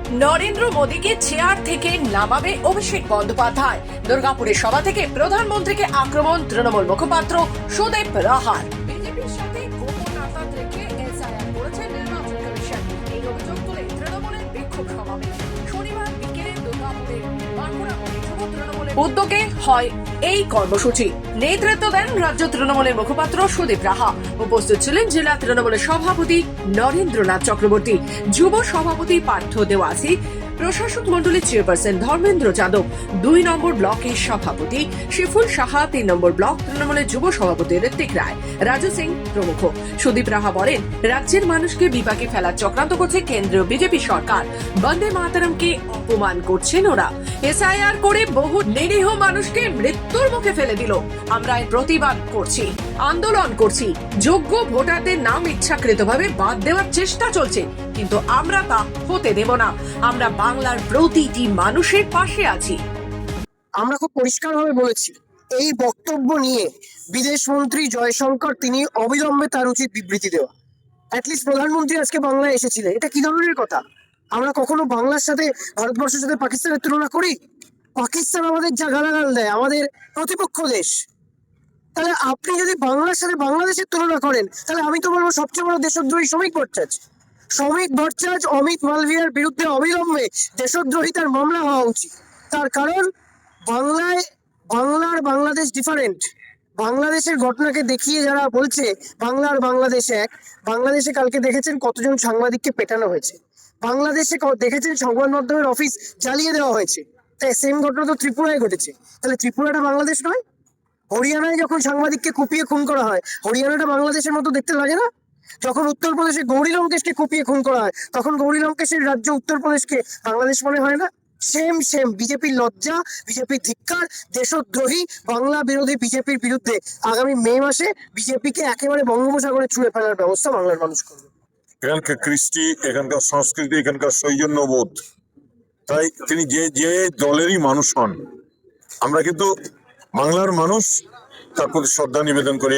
নরেন্দ্র মোদীকে চেয়ার থেকে নামাবে অভিষেক বন্দ্যোপাধ্যায়। দুর্গাপুরের সভা থেকে প্রধানমন্ত্রীকে আক্রমণ তৃণমূল মুখপাত্র সুদেব রাহার। বিজেপির সাথে গোপন আঘাত রেখে এসআইআর করেছে নির্বাচন কমিশন। এই অভিযোগ তুলে তৃণমূলের বিক্ষোভ সমাবেশ শনিবার বিকেলে দুর্গাপুরের বাঁকুড়া মোড়ে যুব তৃণমূলের উদ্যোগে হয় এই কর্মসূচি। নেতৃত্ব দেন রাজ্য তৃণমূলের মুখপাত্র সুদীপ রাহা। উপস্থিত ছিলেন জেলা তৃণমূলের সভাপতি নরেন্দ্রনাথ চক্রবর্তী, যুব সভাপতি পার্থ দেওয়াসি, প্রশাসক মন্ডলীর চেয়ারপারসন ধর্মেন্দ্র যাদব, 2 নম্বর ব্লকের সভাপতি শিফুল সাহা, 3 নম্বর ব্লক তৃণমূলের যুব সভাপতি ঋত্বিক রায়, রাজু সিং প্রমুখ। সুদীপ রাহা বলেন, রাজ্যের মানুষকে বিপাকে ফেলার চক্রান্ত করছে কেন্দ্রীয় বিজেপি সরকার। বন্দে মাতরমকে অপমান করছেন ওরা। এসআইআর করে বহু নিরীহ মানুষকে মৃত্যুর মুখে ফেলে দিল। আমরা এর প্রতিবাদ করছি, আন্দোলন করছি। যোগ্য ভোটারদের নাম ইচ্ছাকৃতভাবে বাদ দেওয়ার চেষ্টা চলছে, কিন্তু আমরা তা হতে দেব না। আমরা বাংলার প্রতিটি মানুষের পাশে আছি। আমরা খুব পরিষ্কারভাবে বলেছি, এই বক্তব্য নিয়ে বিদেশ মন্ত্রী জয়শঙ্কর তিনি অবিলম্বে তার উচিত বিবৃতি দেওয়া। অ্যাটলিস্ট প্রধানমন্ত্রী আজকে বাংলায় এসেছিলেন, এটা কি ধরনের কথা? আমরা কখনো বাংলার সাথে ভারতবর্ষের সাথে পাকিস্তানের তুলনা করি? পাকিস্তান আমাদের যা গালাগাল দেয়, আমাদের প্রতিপক্ষ দেশ। তাহলে আপনি যদি বাংলার সাথে বাংলাদেশের তুলনা করেন, তাহলে আমি তো বলবো সবচেয়ে বড় দেশদ্রোহী শ্রমিক ভট্টাচার্য। শ্রমিক ভট্টাচার্য অমিত মালভিয়ার বিরুদ্ধে অবিলম্বে দেশদ্রোহিতার মামলা হওয়া উচিত। তার কারণ বাংলাদেশ ডিফারেন্ট। বাংলাদেশের ঘটনাকে দেখিয়ে যারা বলছে বাংলার বাংলাদেশ এক, বাংলাদেশে কালকে দেখেছেন কতজন সাংবাদিককে পেটানো হয়েছে, বাংলাদেশে দেখেছেন সংবাদ মাধ্যমের অফিস জ্বালিয়ে দেওয়া হয়েছে। তাই সেম ঘটনা তো ত্রিপুরায় ঘটেছে। তাহলে ত্রিপুরাটা বাংলাদেশ নয়? হরিয়ানায় যখন সাংবাদিককে কুপিয়ে খুন করা হয়, হরিয়ানাটা বাংলাদেশের মতো দেখতে লাগে না? যখন উত্তরপ্রদেশে গৌরী লঙ্কেশকে কুপিয়ে খুন করা হয়, তখন গৌরী লঙ্কেশের রাজ্য উত্তরপ্রদেশকে বাংলাদেশ মনে হয় না? সেম বিজেপির লজ্জা, বিজেপির ধিক্কার, দেশদ্রোহী বাংলা বিরোধী বিজেপির বিরুদ্ধে আগামী মে মাসে বিজেপিকে একেবারে বঙ্গোপসাগরে ছুঁড়ে ফেলার ব্যবস্থা বাংলার মানুষ করবে। এখানকার কৃষ্টি, এখানকার সংস্কৃতি, এখানকার সৌজন্যবোধ, তাই তিনি যে দলেরই মানুষ হন, আমরা কিন্তু বাংলার মানুষ, তার প্রতি শ্রদ্ধা নিবেদন করে